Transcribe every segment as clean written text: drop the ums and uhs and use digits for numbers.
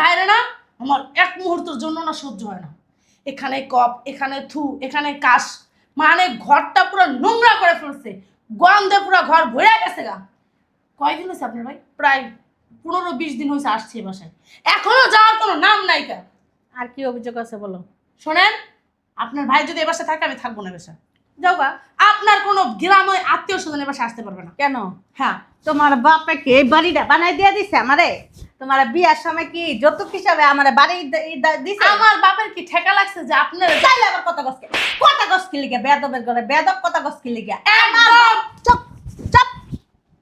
বাইরে না আমার এক মুহূর্তের জন্য না সহ্য হয় না। এখানে কপ, এখানে থু, এখানে কাশ, মানে ঘরটা পুরো নোংরা করে ফেলছে, গন্ধে পুরো ঘর ভরে গেছে গা। কয়দিন হয়েছে আপনার ভাই? প্রায় 15-20 দিন হয়েছে আসছে এই বাসায়, এখনো যাওয়ার কোনো নাম নাই কা। আর কি অভিযোগ আছে বলো? শোনেন, আপনার ভাই যদি এ বাসায় থাকে আমি থাকবো না এ বাসায়। যাও গা, আপনার কোনো গ্রামে আত্মীয় স্বজন এ বাসায় আসতে পারবে না। কেন? হ্যাঁ, তোমার বাপে কি এই বাড়িটা বানাই দিয়ে দিছে আমারে? তোমার বিয়ার সময় কি যৌতুক হিসাবে আমারে বাড়ি দিছে? আমার বাপের কি ঠেকা লাগছে যে আপনার চাইলে আবার কথা গসকি লিগে বেদবের ঘরে বেদব কথা গসকি লিগে। একদম চুপ চুপ।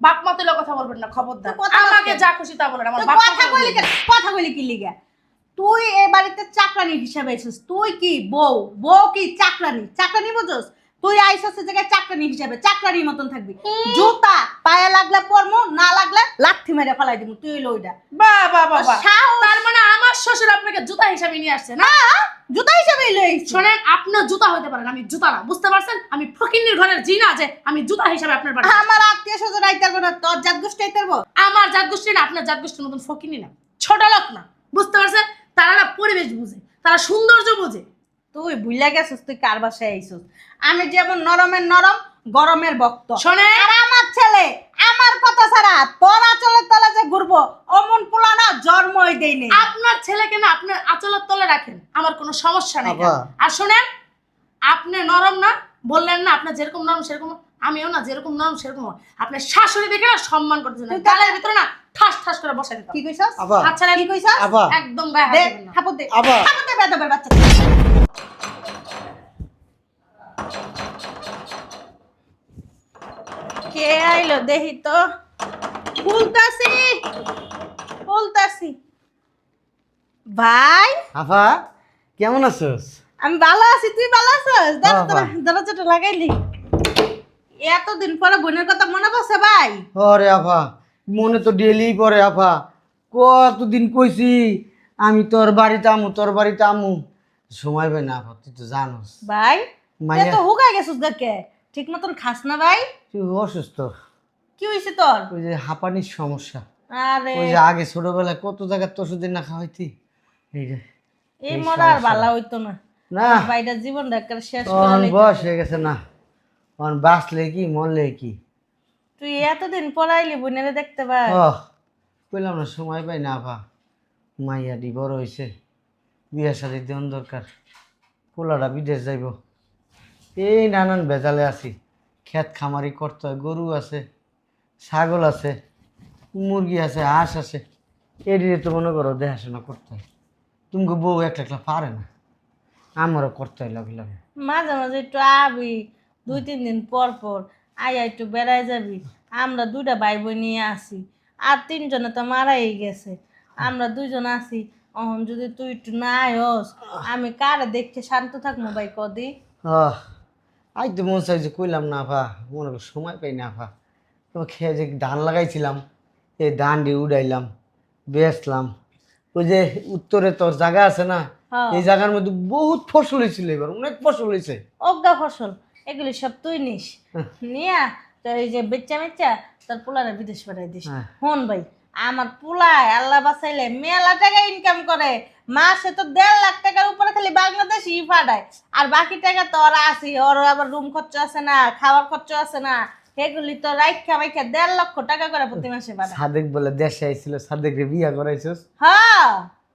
বাপ মা তুলে কথা বলবেন না, খবরদার। তো কথা আমাকে বলছে। যা খুশি তা বলেন, আমার তো বাপ কথা কইলি কেন? কথা কইলি কি লিগে? তুই এই বাড়িতে চাকরানি হিসাবে আইছিস। তুই কি বউ? বউ কি চাকরানি? চাকরানি বুঝোস? তুই আইছিস এই জায়গায় চাকরানি হিসাবে, চাকরানির মতন থাকবি। জুতা পায়ে লাগলে পরমু, না লাগলে লাথি মেরে ফেলাই দিমু। তুই হইলো ওইটা। বাহ বাহ বাহ বাহ। সাহস। তার মানে আমার শ্বশুর আপনাকে জুতা হিসাবে নিয়ে আসছে না? না, জুতা হিসাবে লইছি। শোনেন, আপনার জুতা হতে পারেন, আমি জুতা না, বুঝতে পারছেন? আমি ফকিন্নির ঘরের জি না যে আমি জুতা হিসাবে আপনার বাড়ি। আমার আত্মীয় স্বজন আইতে পারবো না, তোর জাত গোষ্ঠী আইতে পারবো? আমার জাত গোষ্ঠী না, আপনার জাত গোষ্ঠীর মতন ফকিন্নি না, ছোট লোক না, বুঝতে পারছেন? তারা না পরিবেশ বুঝে, তারা সৌন্দর্য বুঝে। তুই ভুলে গেছিস তুই কার বাসায় আইছিস। আমি যেমন নরমের নরম, গরমের ভক্ত। শোনেন, আর আমার ছেলে আমার কথা ছাড়া তোর আঁচলের তলে যে ঘুরবো অমন পোলা না জন্মই দেয়নি। আপনার ছেলেকে না আপনার আঁচলের তলে রাখেন, আমার কোনো সমস্যা নেই। আবা। আর শোনেন, আপনি নরম না, বললেন না আপনার যেরকম নরম সেরকম, আমিও না যেরকম নরম সেরকম। আপনার শাশুড়ি দেখে না সম্মান করতেছেন, তুই গালের ভিতরে না ঠাস ঠাস করে বসাই দিতাম। কি কইছস? আবা। আচ্ছা কি কইছস? আবা। একদম গায়ে হাত দে দিবেন না। থাপড় দে। আবা। থাপড় দে বেদবের বাচ্চা। কে আইলো দেখি তো। খুলতাছি খুলতাছি। ভাই আফা কেমন আছোস? আমি ভালো আছি, তুই ভালো আছিস? হ্যাঁ, ভাই। দরজাটা লাগাইলি। এতদিন পরে বোনের কথা মনে পড়ছে ভাই? ওরে আফা, মনে তো ডেলি পড়ে আফা। কতদিন কইছি আমি তোর বাড়িতে আমু, তোর বাড়িতে আমু, সময় পাই না আফা, তুই তো জানোস। ভাই মাইয়া। তুই তো হুকাই গেছিস গাকে, ঠিক মতন খাস না ভাই? তুই অসুস্থ, কি হয়েছে তোর? ওই যে হাঁপানির সমস্যা। আরে ওই যে আগে ছোটবেলায় কত জায়গায় তো ওষুধ না খাওয়াইতি, এই যে এই এই মরা আর সমস্যা। ভালো হইতো না। না ভাইটার জীবনটা একেবারে শেষ করে তখন লইতে। বয়স হয়ে গেছে না, তখন বাঁচলে কি মরলে কি। তুই এতদিন পড়াইলি বোনেরে দেখতে ভাই? কইলাম না সময় পাই না আফা, মাইয়াটি বড় হয়েছে, বিয়ে শাদি দেওয়ান দরকার, পোলাটা বিদেশ যাইব, এই নানান ভেজালে আছি। ক্ষেত খামারি করতে হয়, গরু আছে, ছাগল আছে, মুরগি আছে, হাঁস আছে, এদিকে তো মনে করো দেখাশোনা করতে হয়। তুমি বউ একটা একটা পারে না, আমারও করতে হয় লগে লগে। মাঝে মাঝে একটু আবি, 2-3 দিন পর পর আয়া একটু বেড়াই যাবি। আমরা দুইটা ভাই বোন নিয়ে আসি, আর 3 জনে তো মারাই গেছে, আমরা 2 জন আছি। অহন যদি তুই একটু না আয়স, আমি কারে দেখে শান্ত থাকবো ভাই কদি? আজ তো মন চাই যে কইলাম না আফা, মনে করো সময় পাই না আফা। তোমার খেয়ে যে ধান লাগাইছিলাম, এই ধান দিয়ে উড়াইলাম, বেচলাম। ওই যে উত্তরে তোর জায়গা আছে না, হ্যাঁ। এই জায়গার মধ্যে বহুত ফসল হয়েছিল, এবার অনেক ফসল হয়েছে। অজ্ঞা ফসল এগুলি সব তুই নিস, নিয়া তোর এই যে বেচা মেচা তোর পোলারে বিদেশ পাঠাই দিস। হ্যাঁ। হন ভাই, আমার পোলায় আল্লাহ বাঁচাইলে মেলা টাকা ইনকাম করে, মাসে তো 1.5 লাখ টাকার উপরে খালি বাংলাদেশই পাঠায়। আর বাকি টাকা তো ওরা আসি, ওর আবার রুম খরচ আছে না, খাওয়ার খরচ আছে না, সেগুলি তো রাইখা মাইখা 1.5 লক্ষ টাকা করে প্রতি মাসে পাঠায়। সাদেক বলে দেশে আইছিল, সাদেকের বিয়া করাইছস? হ্যাঁ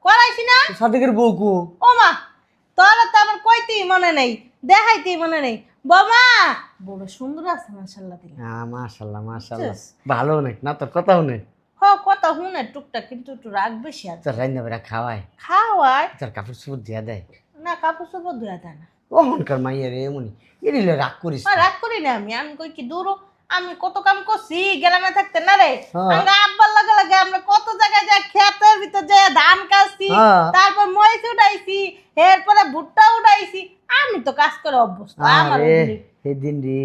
করাইছি না? সাদেকের বউ কো? ও মা, তোরা তো আমার কইতেই মনে নেই, দেখাইতেই মনে নেই। বাবা বড় সুন্দর আছে মাশাআল্লাহ দিলে। হ্যাঁ মাশাআল্লাহ মাশাআল্লাহ, ভালো অনেক না, তোর কথাও নেই। হ কথা শুনে টুকটাক, কিন্তু একটু রাগ বেশি আছে। তোর রান্না বেড়া খাওয়ায়, খাওয়ায় তোর কাপড় চোপড় দিয়া দেয়। না, কাপড় চোপড় ধুয়া দেয় না। ওহনকার মাইয়া রে এমনই, এরিলে রাগ করিস না। রাগ করি না আমি, আমি কই কি দূর, আমি কত কাম করছি গ্রামে থাকতে না রে। হ্যাঁ। আমরা আব্বার লাগে লাগে আমরা কত জায়গায় যাই, ক্ষেতের ভিতর যে ধান কাটছি, হ্যাঁ। তারপর মরিচ উঠাইছি, এরপরে ভুট্টা উঠাইছি। আমি তো কাজ করে অভ্যস্ত। আমার আরে ওগুলি- সেদিন রে,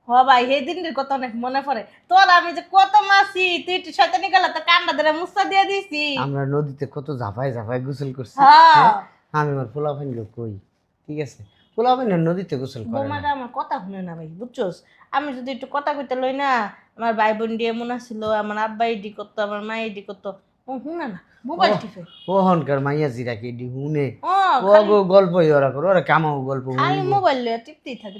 হ ভাই, সেই দিনটির কথা অনেক মনে পড়ে। তোর আমি যে কত মাসি, তুই একটু শয়তানি গেল তো কান্না ধরে মুস্তা দিয়ে দিছি। আমরা নদীতে কত ঝাপাই ঝাপাই গোসল করছি। হ্যাঁ। হ্যাঁ? আমি আমার পোলা ফাইন কই, ঠিক আছে, পোলা ফাইন নদীতে গোসল করে না। বৌমাটা আমার কথা শুনে না ভাই, বুঝছস? আমি যদি একটু কথা কইতে লই না, আমার ভাই বোন দিয়ে এমন আসছিল, আমার আব্বা এডি করতো, আমার মা এডি করতো, ও শুনে না মোবাইল টিপে ওহনকার মাইয়া জিরা কি ডি হুনে ও ও গো গল্পই ওরা করে ওরা কামাও গল্প খালি মোবাইল লয়ে টিপতেই থাকে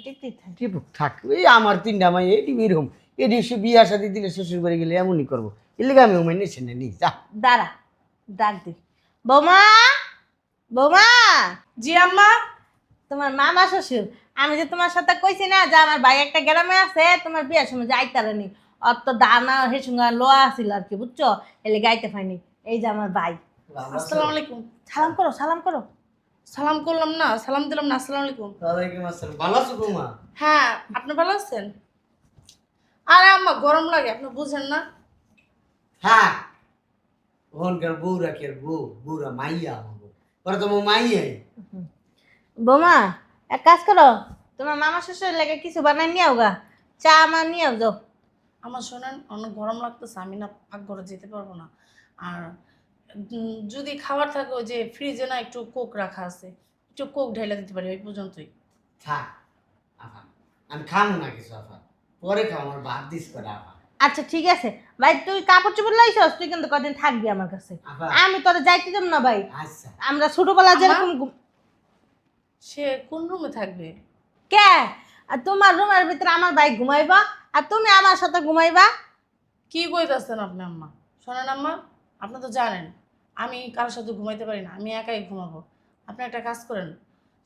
টিপুক থাক এই আমার তিনটা মাই এডি এরকম এডি সে বিয়া শাদি দিলে শ্বশুর বাড়ি গেলে এমনই করবো এলিগা আমি উমাই নিছে না নি যা দাঁড়া ডাক দি বৌমা বৌমা জি আম্মা। তোমার মামা শ্বশুর আমি যে তোমার সাথে কইছি না যে আমার ভাই একটা গ্রামে আছে তোমার বিয়ের সময় যাইতারেনি অত তো দানা হে সঙ্গে লোয়া আছিল আর কি বুঝছো এলে গাইতে পাইনি এই যে আমার ভাই আসসালামু আলাইকুম। সালাম করো সালাম করো সালাম করলাম না, সালাম দিলাম না। আসসালামু আলাইকুম। ওয়ালাইকুম আসসালাম ভালো আছো বৌমা হ্যাঁ, আপনি ভালো আছেন? আরে আম্মা গরম লাগে, আপনি বুঝেন না? হ্যাঁ ওহনকার বউরা কে বউরা মাইয়া হবো ওরা তো মাইয়াই বৌমা এক কাজ করো তোমার মামা শ্বশুর লেগে কিছু বানাই নিয়ে গা চা আমার নিয়ে যাও আমার শোনেন, অনেক গরম লাগতেছে, আমি না পাকঘরে যেতে পারবো না। আর যদি খাবার থাকে ওই যে ফ্রিজে না একটু কোক রাখা আছে, একটু কোক ঢেলে দিতে পারি, ওই পর্যন্তই। থাক আফা আমি খামো না কিছু আফা পরে খাও আমার ভাত দিস করে আফা আচ্ছা ঠিক আছে ভাই তুই কাপড় চোপড় লাইছস তুই কিন্তু কদিন থাকবি আমার কাছে আফা আমি তোরে যাইতে দেব না ভাই আচ্ছা আমরা ছোটবেলা যেরকম সে কোন রুমে থাকবে? কে আর তোমার রুমের ভিতরে আমার ভাই ঘুমাইবা আর তুমি আমার সাথে ঘুমাইবা কি কইতাছেন আপনি আম্মা? শোনেন আম্মা, আপনি তো জানেন আমি কারোর সাথে ঘুমাইতে পারি না, আমি একাই ঘুমাবো। আপনি একটা কাজ করেন,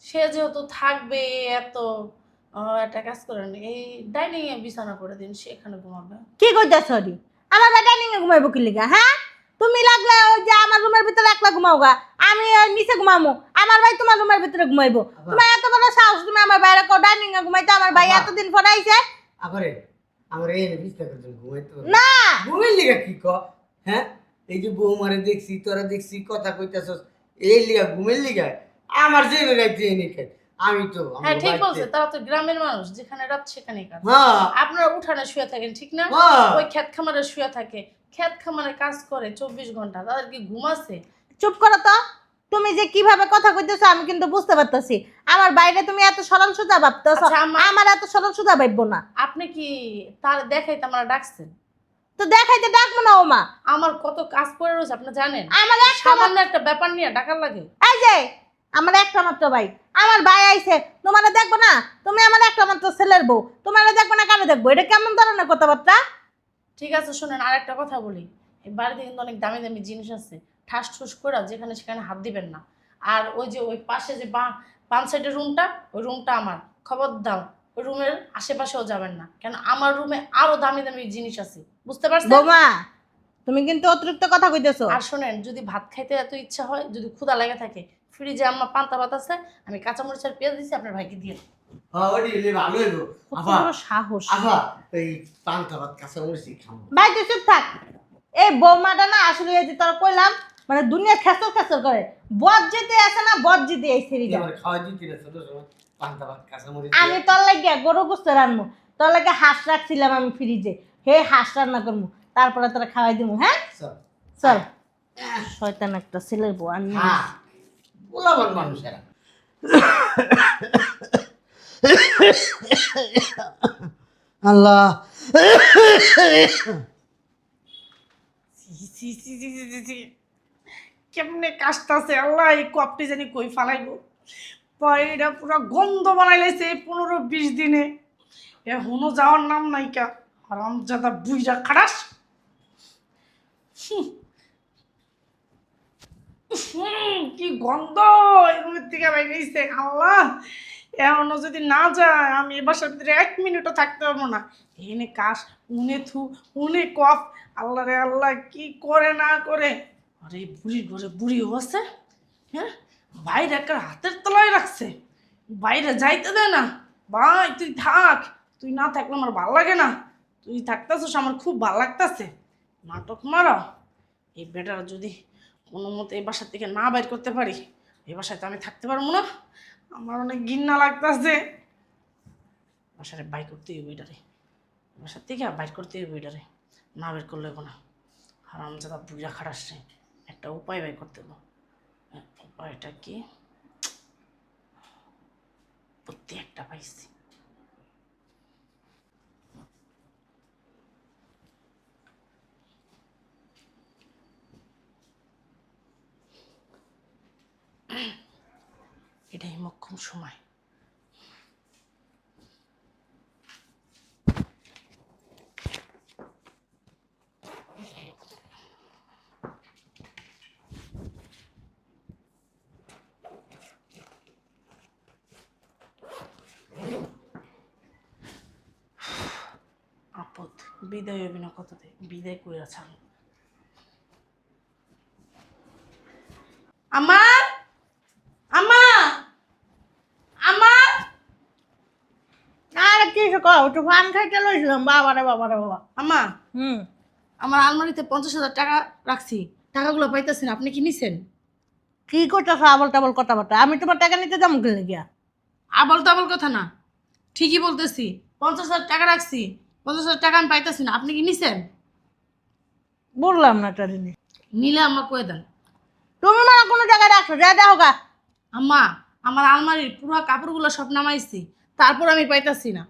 সে যেহেতু থাকবে এত, একটা কাজ করেন, এই ডাইনিং এ বিছানা করে দিন, সে এখানে ঘুমাবে। কি কইতাছ রি আমার ভাই ডাইনিং এ ঘুমাইবো কি লিগা হ্যাঁ তুমি লাগলে ওই যে আমার রুমের ভিতরে একলা ঘুমাওগা আমি ওই নিচে ঘুমামু আমার ভাই তোমার রুমের ভিতরে ঘুমাইবো তোমার এত বড় সাহস তুমি আমার বাইরে কো ডাইনিং এ ঘুমাইতে আমার ভাই আব্বা। এতদিন পরে আইছে আবারে আমার এই বিস্তার করে ঘুমাইতে পারবো না ঘুমের লিগা কি ক হ্যাঁ এই যে বৌমারে দেখছি তোরা দেখছি কথা কইতাছস এই লিগা ঘুমের লিগা আমার যে রাইতে এনে খাই আমি তো আমার হ্যাঁ ঠিক বাড়িতে- বলছে, তারা তো গ্রামের মানুষ, যেখানে রাত সেখানেই কাজ। হ্যাঁ আপনারা উঠানে শুয়ে থাকেন ঠিক না? হ্যাঁ ওই ক্ষেত খামারে শুয়ে থাকে, ক্ষেত খামারে কাজ করে 24 ঘন্টা, তাদের কি ঘুম আছে? চুপ করো তো তুমি যে কিভাবে কথা কইতেছো আমি কিন্তু বুঝতে পারতাছি আমার বাইরে তুমি এত সরল সোজা ভাবতেছো আচ্ছা, আমার এত সরল সোজা ভাববো না আপনি কি তার দেখাইতে আমরা ডাকছেন? তো দেখাইতে ডাকবো না ওমা আমার কত কাজ পড়ে রয়েছে আপনি জানেন? আমার একটা সামান্য একটা ব্যাপার নিয়ে ডাকার লাগে? এই যে আমার একটা মাত্র ভাই আমার ভাই আইছে তোমারে দেখবো না তুমি আমার একটা মাত্র ছেলের বউ তোমারে দেখবো না কারে দেখবো এটা কেমন ধরনের কথাবার্তা ঠিক আছে শোনেন, আর একটা কথা বলি, এই বাড়িতে কিন্তু অনেক দামি দামি জিনিস আছে, ঠাস ঠুস করে যেখানে সেখানে হাত দিবেন না। আর ওই যে ওই পাশে যে বাম সাইডের রুমটা, ওই রুমটা আমার, খবর দাও ওই রুমের আশেপাশেও যাবেন না, কেন আমার রুমে আরো দামি দামি জিনিস আছে, বুঝতে পারছেন? বৌমা তুমি কিন্তু অতিরিক্ত কথা কইতেছো আর শোনেন, যদি ভাত খাইতে এত ইচ্ছা হয়, যদি ক্ষুধা লেগে থাকে, ফ্রিজে আম্মা পান্তা ভাত আছে, আমি কাঁচামরিচ আর পেঁয়াজ দিচ্ছি, আপনার ভাইকে দিয়ে দিন। হ্যাঁ ওডি এলে ভালো হইবো কত আফা বড় সাহস আফা এই পান্তা ভাত কাঁচা মরিচি খাবো ভাই তুই চুপ থাক এই বৌমাটা না আসলে এই যে তোর কইলাম মানে দুনিয়া খেসর খেসর করে বদ যেতে আসে না বদ যেতে আইছে রে আমার খাওয়া দিতে না ছোট সময় পান্তা ভাত কাঁচা মরিচ আমি তোর লাগে গরু গোস্ত রান্নু তোর লাগে হাঁস রাখছিলাম আমি ফ্রিজে হে হাঁস রান্না করবো তারপরে তোরা খাওয়াই দিবো হ্যাঁ সব চল শয়তান একটা ছেলের বউ আর নিয়ে হ্যাঁ পোলাবান মানুষেরা আল্লাহ কেমনে কাশতাছে আল্লাহ, এই কপটি জানি কই ফালাইবো, পয়টা পুরো গন্ধ বানাই লাইছে এই 15-20 দিনে, এখনো যাওয়ার নাম নাইকা। হারামজাদা বুইরা খারাস। কি গন্ধ এই রুমের থেকে বাইরেছে আল্লাহ, এখনো যদি না যায় আমি এ বাসার ভিতরে 1 মিনিটও থাকতে পারবো না। এনে কাশ, উনে থু, উনে কফ, আল্লাহ রে আল্লাহ কি করে না করে। আরে বুড়ির ঘরে বুড়িও আছে, হ্যাঁ বাইরে একটা হাতের তলায় রাখছে, বাইরে যাইতে দেয় না। ভাই তুই থাক, তুই না থাকলে আমার ভালো লাগে না, তুই থাকতেছিস আমার খুব ভালো লাগতেছে। নাটক মারা, এই বেটারা যদি কোনো মতে এই বাসার থেকে না বাইর করতে পারি, এই বাসায় তো আমি থাকতে পারবো না, আমার অনেক ঘৃণা লাগতেছে। বাসারে বাইর করতে হইব এটারে, বাসার থেকে বাইর করতে হইব এটারে, না বের করলে না। হারামজাদা বুঝা খারাসছে, একটা উপায় বাই করতে হবে। উপায়টা কি? বুদ্ধি একটা পাইছি। এটাই মোক্ষম সময়। আপদ বিদায় হইবি না কততে, বিদায় করে ছাড়। আমার আমা আমা আর কি একটু পান খাইতে লইছিলাম। বাবারে বাবারে বাবা। আমা হুম, আমার আলমারিতে 50,000 টাকা রাখছি, টাকাগুলো পাইতেছি না, আপনি কি নিছেন? কি করতেছ আবল টাবল কথাবার্তা? আমি তোমার টাকা নিতে যাবো গেলে গিয়া? আবল তাবল কথা না, ঠিকই বলতেছি। 50,000 টাকা রাখছি, 50,000 টাকা আমি পাইতেছি না, আপনি কি নিছেন? বললাম না একটা জিনিস। নিলে আমার কয়ে দেন। তুমি মানে কোনো জায়গায় রাখছো, যা দেখো গা। আম্মা আমার আলমারির পুরো কাপড়গুলো সব নামাইছি, তারপর আমি পাইতাছি না।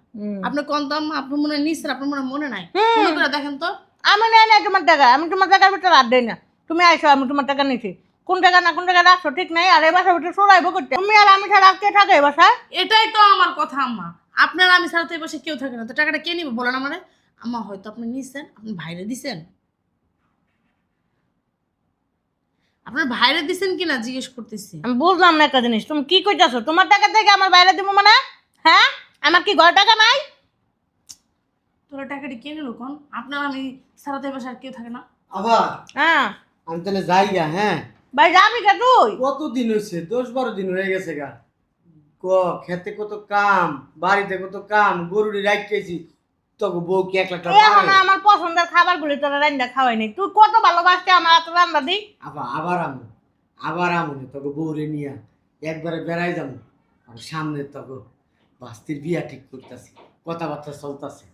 আপনি কোন তো আম্মা, আপনি মনে হয় নিছেন, আপনার মনে নাই। মনে করে দেখেন তো। আমি নেই নাই তোমার টাকা, আমি তোমার টাকার ভিতরে হাত দেই না। তুমি আইসো, আমি তোমার টাকা নিছি। কোন টাকা না কোন টাকা রাখছো ঠিক নাই। আর এই বাসার ভিতরে সরাইবো করতে তুমি আর আমি ছাড়া কে থাকে এই বাসায়? এটাই তো আমার কথা আম্মা, আপনার আমি ছাড়া তো এই বসে কেউ থাকে না, তো টাকাটা কে নিবে বলেন আমারে? আম্মা হয়তো আপনি নিছেন, আপনি ভাইরে দিছেন, আপনার ভাইরে দিছেন কিনা জিজ্ঞেস করতেছি। আমি বুঝলাম না একটা জিনিস, তুমি কি কইতাছো? তোমার টাকা থেকে আমার বাইরে দিব মানে? হ্যাঁ, আমার কি ঘর টাকা নাই? তোরা টাকাটি কে নিল কোন? আপনার আমি ছাড়া তো এই বসে আর কেউ থাকে না। আবার হ্যাঁ আমি তাহলে যাই গা। হ্যাঁ, ভাই যাবি কে তুই? কতদিন হয়েছে? 10-12 দিন হয়ে গেছে গা। খেতে কত কাম, বাড়িতে কত কাম, গরুরি রাখতেছি, তখন বউ কি 1 লাখ টাকা এখন পারে? আমার পছন্দের খাবারগুলি তোরা রান্না খাওয়াই নাই। তুই কত ভালোবাসতে আমার এত রান্না দি। আবার আমু তখন বউরে নিয়া একবারে বেড়াই যাবো। আর সামনে তখন বাস্তির বিয়া ঠিক করতেছি, কথাবার্তা চলতেছে।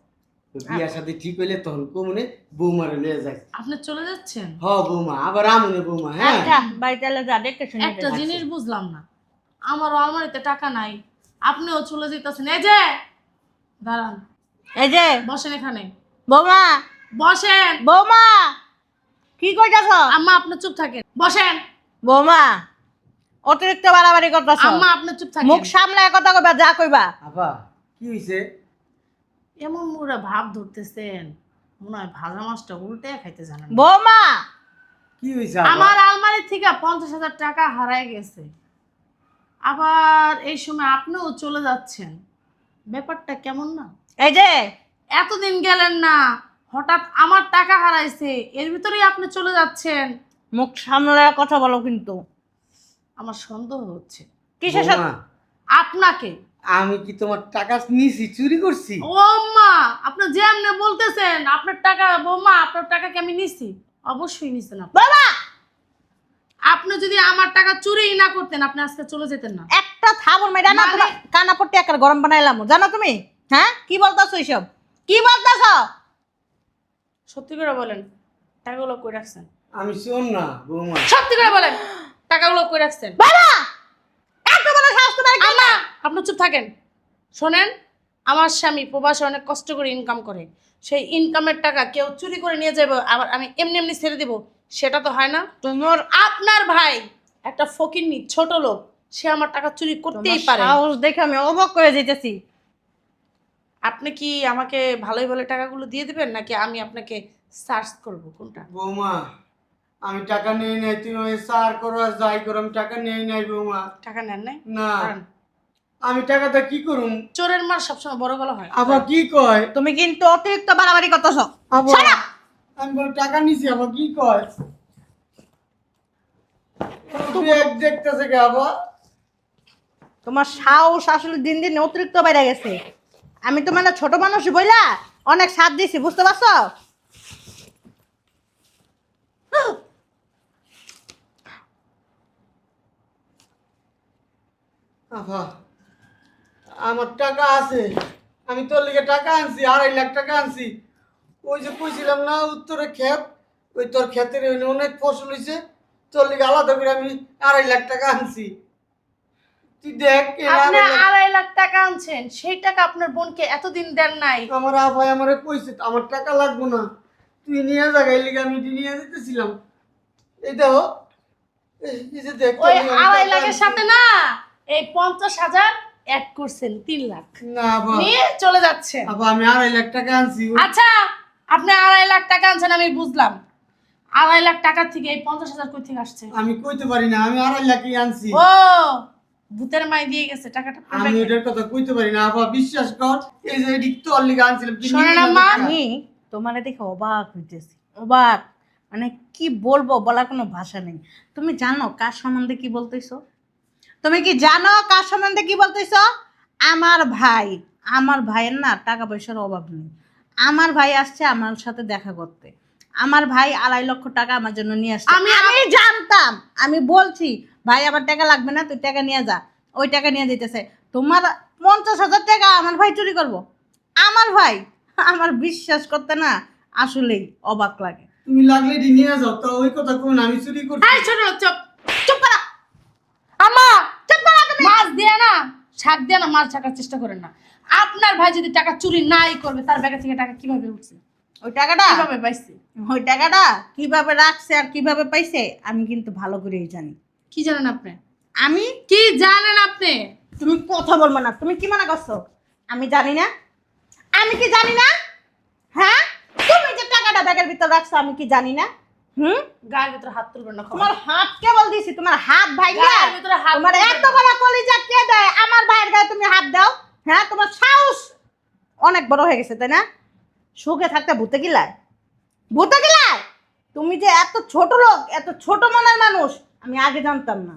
বিয়ার সাথে ঠিক হইলে তখন কমনে বৌমারে লয়ে যায়। আপনি চলে যাচ্ছেন? বৌমা আবার আমনে বৌমা। হ্যাঁ, আচ্ছা ভাই তাহলে যা দেখে শুনে একটা যা। জিনিস বুঝলাম না, আমারও আলমারিতে টাকা নাই, আপনিও চলে যেতেছেন। এই যে দাঁড়ান, এই যে বসেন এখানে, বৌমা, বসেন। বৌমা কি কইতাছ? আম্মা আপনি চুপ থাকেন, বসেন। বৌমা অতিরিক্ত বাড়াবাড়ি করতেছ। আম্মা আপনি চুপ থাকেন। মুখ সামলায় কথা কইবা, যা কইবা। আপা কি হইছে? এমন মুরা ভাব ধরতেছেন, মনে হয় ভাজা মাছটা উল্টে খাইতে জানেন না। বৌমা কি হইছে? আমার আলমারি থেকে 50,000 টাকা হারায় গেছে, আবার এই সময় আপনিও চলে যাচ্ছেন, ব্যাপারটা কেমন না? এই যে এতদিন গেলেন না, হঠাৎ আমার টাকা হারাইছে, এর ভিতরেই আপনি চলে যাচ্ছেন। মুখ সামলায় কথা বলো কিন্তু। আমার সন্দেহ হচ্ছে। কিসের বৌমা, আপনাকে। আমি কি তোমার টাকা নিছি, চুরি করছি? ও আম্মা, আপনি যে এমনি বলতেছেন আপনার টাকা, বৌমা আপনার টাকা কি আমি নিছি? অবশ্যই নিছেন আপনি। বাবা আপনি যদি আমার টাকা চুরি না করতেন, আপনি আজকে চলে যেতেন না। একটা থাবর মেডা না, মানে- কানা পট্টি একটা গরম বানাইলাম, জানো তুমি? হ্যাঁ কি বলতাছো এইসব? কি বলতাছো? সত্যি করে বলেন, টাকাগুলো কই রাখছেন? আমি শোন না বৌমা। সত্যি করে বলেন, টাকাগুলো কই রাখছেন? বাবা এত বড় সাহস তোমার কি? আম্মা আপনি চুপ থাকেন। শোনেন, আমার স্বামী প্রবাসে অনেক কষ্ট করে ইনকাম করে, সেই ইনকামের টাকা কেউ চুরি করে নিয়ে যাবে আবার আমি এমনি এমনি ছেড়ে দিব, সেটা তো হয় না। তোমার আপনার ভাই একটা ফকিন্নি ছোট লোক, সে আমার টাকা চুরি করতেই পারে। সাহস দেখে আমি অবাক করে যেতেছি। আপনি কি আমাকে ভালোই ভালো টাকাগুলো দিয়ে দিবেন, নাকি আমি আপনাকে সার্চ করব? কোনটা? বৌমা আমি টাকা নেই নাই, তুমি ওই সার করো আর যাই করো, আমি টাকা নেই নাই বৌমা। টাকা নেন নাই? না, দাঁড়ান। আমি টাকাটা কি করুম? চোরের মার সবসময় বড় গলা হয়। আবার কি কয়? তুমি কিন্তু অতিরিক্ত বাড়াবাড়ি করতেছো। আবার আমি বল টাকা নিছি, আবার কি কয়? তুমি এক দেখতেছে কে আবার? তোমার সাহস আসলে দিন দিন অতিরিক্ত বেড়ে গেছে। আমি তো মানে ছোট মানুষ বইলা অনেক সাথ দিছি, বুঝতে পারছো? আফা আমার টাকা আছে, আমি তোর লিগে টাকা আনছি, 2.5 লাখ টাকা আনছি। ওই যে কইছিলাম না উত্তরে ক্ষেত, ওই তোর ক্ষেতের ওইখানে অনেক ফসল হয়েছে, তোর লিগে আলাদা করে আমি 2.5 লাখ টাকা আনছি। তুই দেখ আপনি 2.5 লাখ টাকা আনছেন, সেই টাকা আপনার বোনকে এতদিন দেন নাই। আমার আভাই আমারে কইছে আমার টাকা লাগবো না, তুই নিয়ে যা, এই লিগে আমি নিয়ে যেতেছিলাম। এই দেখো, এই যে দেখ, তোর ওই লিগে আমি 2.5 টাকা লাখের আনছি। সাথে না এই 50,000 অ্যাড করছেন 3 লাখ না আপা, নিয়ে চলে যাচ্ছে। আপা আমি 2.5 লাখ টাকা আনছি। আচ্ছা, আপনি 2.5 লাখ টাকা আনছেন আমি বুঝলাম। 2.5 লাখ টাকার থেকে এই 50,000 কই থেকে আসছে? আমি কইতে পারি না, আমি 2.5 লাখই আনছি। ও ভূতের মাই দিয়ে গেছে টাকাটা। আমি ওটার কথা কইতে পারি না আপা, বিশ্বাস কর। এই যে এদিক তো অল্লি আনছিলাম কি শোনেন আম্মা, আমি তোমারে দেখে অবাক হইতেছি, অবাক মানে কি বলবো, বলার কোনো ভাষা নেই। তুমি জানো কার সম্বন্ধে কি বলতেছো? তুমি কি জানো কার সম্বন্ধে কি বলতেছো? আমার ভাই, আমার ভাইয়ের না টাকা পয়সার অভাব নেই। আমার ভাই আসছে আমার সাথে দেখা করতে। আমার ভাই 2.5 লক্ষ টাকা আমার জন্য নিয়ে আসছে। আমি আমি জানতাম, আমি বলছি ভাই আমার টাকা লাগবে না, তুই টাকা নিয়ে যা। ওই টাকা নিয়ে দিতেছে। তোমার 50,000 টাকা আমার ভাই চুরি করবো? আমার ভাই, আমার বিশ্বাস করতে না আসলেই অবাক লাগে। তুমি লাগলে এটি নিয়ে যাও, তো ওই কথা কোন আমি চুরি করছি। এই ছোট লোক, চুপ। চুপ করা, আম্মা, চুপ করা তুমি। মাছ দিয়ে না, শাক দিয়ে না মাছ ছাকার চেষ্টা করেন না। আপনার ভাই যদি টাকা চুরি নাই করবে, তার ব্যাগে থেকে টাকা কিভাবে উঠছে, ওই টাকাটা, কিভাবে পাইছে? ওই টাকাটা কিভাবে রাখছে আর কিভাবে পাইছে আমি কিন্তু ভালো করেই জানি। কি জানেন আপনি? আমি, কি জানেন আপনি? তুমি কথা বলবো না। তুমি কি মনে করছো আমি জানি না? আমি কি জানি না? হ্যাঁ, তুমি যে টাকাটা ব্যাগের ভিতর রাখছো আমি কি জানি না? গায়ের ভিতরে হাত তুলবেন না, খবর। তোমার হাত কেবল দিছি, তোমার হাত ভাইয়া। গায়ের ভিতরে হাত তোমার তুলবেন এত না। বড় কলিজা কে দেয় আমার ভাইয়ের গায়ে তুমি হাত দাও? হ্যাঁ, তোমার সাহস অনেক বড় হয়ে গেছে তাই না? সুখে থাকতে ভূতে গিলায়, ভূতে গিলায়। তুমি যে এত ছোট লোক, এত ছোট মনের মানুষ আমি আগে জানতাম না।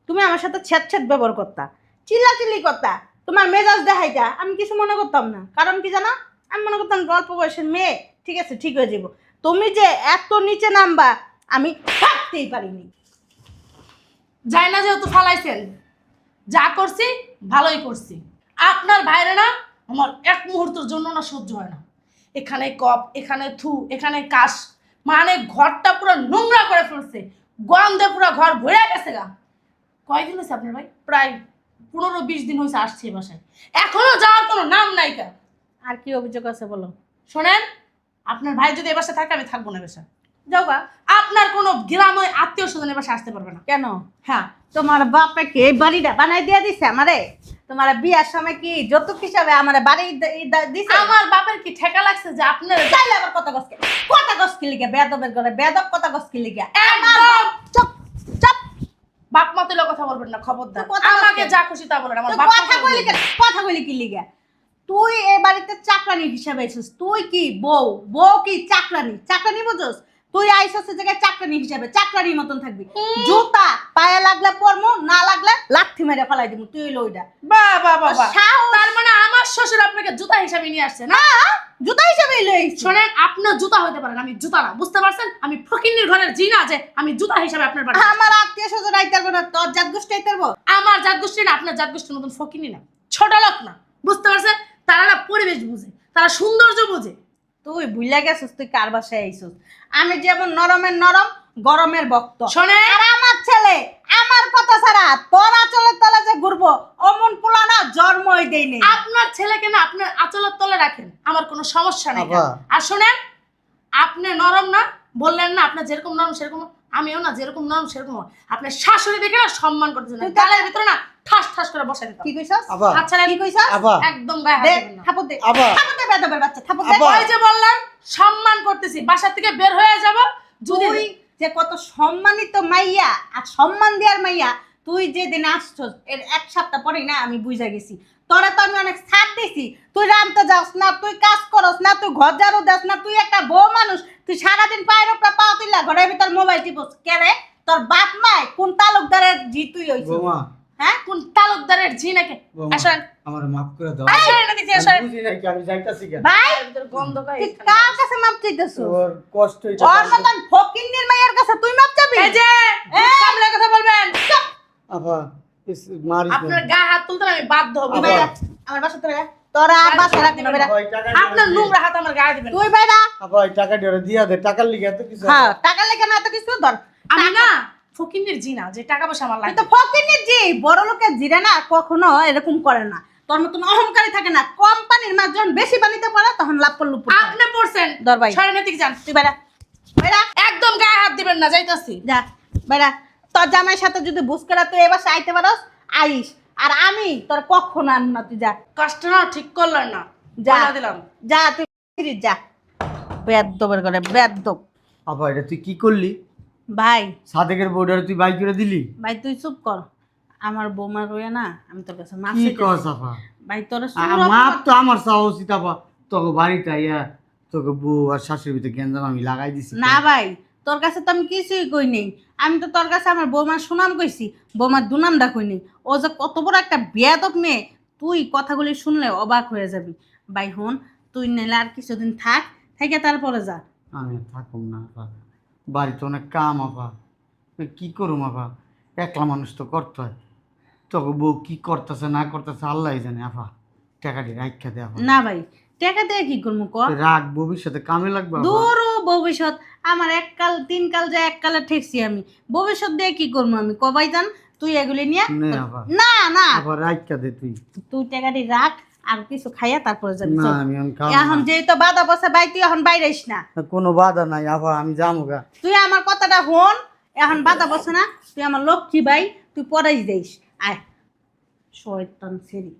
তুমি আমার সাথে ছেদ ব্যবহার করতা, চিল্লাচিল্লি করতা, তোমার মেজাজ দেখাইতা, আমি কিছু মনে করতাম না। কারণ কি জানো? আমি মনে করতাম অল্প বয়সের মেয়ে, ঠিক আছে, ঠিক হয়ে যাব। তুমি যে এত নিচে নামবা আমি ভাবতেই পারিনি। যাই না, যেহেতু ফালাইছেন, যা করছি ভালোই করছি। আপনার ভাইরে না আমার এক মুহূর্তের জন্য না সহ্য হয় না। এখানে কপ, এখানে থু, এখানে কাশ, মানে ঘরটা পুরো নোংরা করে ফেলছে। গন্ধে পুরো ঘর ভরে গেছে গা। কয়দিন হয়েছে আপনার ভাই? প্রায় 15-20 দিন হয়েছে আসছে এই বাসায়, এখনো যাওয়ার কোনো নাম নাই কা। আর কি অভিযোগ আছে বলো? শোনেন, আপনার ভাই যদি এ বাসায় থাকে আমি থাকবো না এ বাসায়। যাও গা। আপনার কোনো গ্রামে আত্মীয় স্বজন এ বাসায় আসতে পারবে না। কেন? হ্যাঁ, তোমার বাপে কি এই বাড়িটা বানাই দিয়ে দিছে আমারে? তোমার বিয়ার সময় কি যৌতুক হিসাবে আমারে বাড়ি দিছে? আমার বাপের কি ঠেকা লাগছে যে আপনার চাইলে আবার কথা গসকে, কথা গসকি লিগে বেদবের ঘরে বেদব কথা গসকি লিগে। একদম চুপ চুপ। বাপ মা তুলে কথা বলবেন না, খবরদার। তুই কথা আমাকে বলছিস? যা খুশি তা বলেন, আমার তুই বাপ মা কথা কইলি কেন? কথা কইলি কি লিগে? তুই এই বাড়িতে চাকরানি হিসাবে আইছিস। তুই কি বউ? বউ কি চাকরানি? চাকরানি বুঝোস? তুই আইছিস এই জায়গায় চাকরানি হিসাবে, চাকরানির মতন থাকবি। জুতা পায়ে লাগলে পরমু, না লাগলে লাথি মেরে ফেলাই দিমু। তুই হইলো ওইটা। বাহ বাহ বাহ বাহ। সাহস। তার মানে আমার শ্বশুর আপনাকে জুতা হিসাবে নিয়ে আসছে না? হ্যাঁ, জুতা হিসাবে লই। শোনেন, আপনার জুতা হইতে পারেন, আমি জুতা না, বুঝতে পারছেন? আমি ফকিন্নির ঘরের জি না যে আমি জুতা হিসাবে আপনার বাড়ি। আমার আত্মীয় স্বজন আইতার না, তোর জাত গোষ্ঠী আইতার। আমার জাত গোষ্ঠী না, আপনার জাত গোষ্ঠীর মতন ফকিন্নি না, ছোট লোক না, বুঝতে পারছেন? তারা না পরিবেশ বুঝে, তারা সৌন্দর্য বুঝে। তুই ভুইলা গেছিস তুই কার বাসায় আইছিস। আমি যেমন নরমের নরম, গরমের ভক্ত। শোনেন, আর আমার ছেলে আমার কথা ছাড়া তোরা চলে তলে যে ঘুরবো অমন পোলা না জন্মই দেই নেই। আপনার ছেলেকে না আপনার আঁচলের তলে রাখেন, আমার কোনো সমস্যা নেই। আবা। আর শোনেন, আপনি নরম না, বললেন না আপনার যেরকম নরম সেরকম, আমিও না যেরকম নরম সেরকম। আপনার শাশুড়ি দেখে না সম্মান করতেছেন, তুই গালের ভিতরে না ঠাস ঠাস করে বসাই দিতাম। কি কইছস? আবা। আচ্ছা, কি কইছস? আবা। একদম গায়ে হাত দে দিবেন না। থাপড় দে। আবা। থাপড় দে বেদবের বাচ্চা, থাপড় দে। আবা। ওই যে বললাম সম্মান করতেছি, বাসা থেকে বের হয়ে যাব যদি। তুই যে কত সম্মানিত মাইয়া আর সম্মান দেওয়ার মাইয়া, তুই যে দিন আসছস এর এক সপ্তাহ পরেই না আমি বুঝা গেছি। তোরা তো আমি অনেক ছাড় দিছি। তুই রামতে যাস না, তুই কাজ করস না, তুই ঘর ঝাড়ু দাস না, তুই একটা বউ মানুষ। তুই সারাদিন পায়ের উপরে পা তুইলা ঘরের ভিতর মোবাইল টিপস কেরে? তোর বাপ মায় কোন তালুকদারের জি তুই হইছিস? বৌমা, হ্যাঁ, কোন তালুকদারের জি নাকি? বৌমা, আসেন আমার মাফ করে দাও। আসেন এদিকে, আসেন। আমি বুঝি নাকি, আমি যাইতাছি কেন? ভাই ভিতরে গন্ধ গায়ে তুই কার কাছে মাপ চাইতেছিস? ওর কষ্ট হইছে। ওর মতন ফকিন্নির মাইয়ার কাছে তুই মাপ চাবি? এই যে সামনে কথা বলবেন। আপা, মারিস আপনার গায়ে হাত তুলতে না আমি বাধ্য হব। তুই আবার। বাইরা, আমার বাসা তোরা তোরা আর বাসা রাখবি না, বাইরা। আপনার নোংরা হাত আমার গায়ে দিবেন। তুই বাইরা। আপা এই টাকা দিয়ে দিয়া দে, টাকার লিগে এত কিছু। হ্যাঁ, টাকা লেখা না তো কিছু ধর। আমি না ফকিন্নির জি না যে টাকা পয়সা আমার তুই লাগবে। তো ফকিন্নির জি, বড় লোকের জিরা না কখনো এরকম করে না। তোর মতন অহংকারী থাকে না। কোম্পানির মাছ যখন বেশি বানিতে পারে তখন লাভ করলু। আপনি পড়ছেন ধর ভাই। ছড়ে নেতিক যান। তুই বাইরা, বাইরা, একদম গায়ে হাত দিবেন না, যাইতাছি। যা বাইরা। তোর জামাইয়ের সাথে যদি বুঝ করে তুই এবার আইতে পারস, আইস। আর আমি তোর কখনো আন না, তুই যা কাজটা না ঠিক করলেন না, যা বলে দিলাম। যা, তুই ফিরিস যা। বেদ্যবের করে বেদ্যব। আপা এটা তুই কি করলি? ভাই সাদেকের বউডারে তুই বাই করে দিলি? ভাই তুই চুপ কর। আমার বৌমা রয়ে না, আমি তোর কাছে মাফ কি চাইতেছি। কস আপা? ভাই তোর মাপ তো আমার চাওয়া উচিত আপা। তোকে বাড়িতে আইয়া তোকে বউ আর শাশুড়ির ভিতরে গেঞ্জাম আমি লাগাই দিছি। না ভাই, তোর কাছে তো আমি কিছুই কই নেই। আমি তো তোর কাছে আমার বৌমার সুনাম কইছি, বৌমার দুনামটা কই নেই। ও যে কত বড় একটা বেয়াদব মেয়ে, তুই কথাগুলি শুনলে অবাক হয়ে যাবি। ভাই হন, তুই নিলে আর কিছুদিন থাক, থেকে তারপরে যা। আমি আর থাকুম না আপা, বাড়িতে অনেক কাম আপা। কি করুম আপা, একলা মানুষ তো করতে হয়। তোকে বউ কি করতেছে না করতেছে আল্লাহ জানে আপা। টাকাটি রাখা দে আপা। না ভাই, টাকা দিয়ে কি করবো ক? রাখ, ভবিষ্যতে কামে লাগবে আপা। দূর ভবিষ্যৎ, আমার এককাল তিন কাল যে এককালে ঠেকছি আমি, ভবিষ্যৎ দিয়ে কি করবো আমি কবাই জান। তুই এগুলি নিয়ে নে আপা, না না, আপা রাখা দে তুই। তুই টাকাটি রাখ, আর কিছু খাইয়া তারপরে যাবি। না চল। আমি খাবো এখন না। যেহেতু বাধা বসে ভাই, তুই এখন বাইরে আইস না। কোনো বাধা নাই আপা, আমি যাবো গা। তুই আমার কথাটা হন, এখন বাধা বসে না, তুই আমার লক্ষ্মী ভাই, তুই পরেই যাইস। আয় শয়তান সেরি।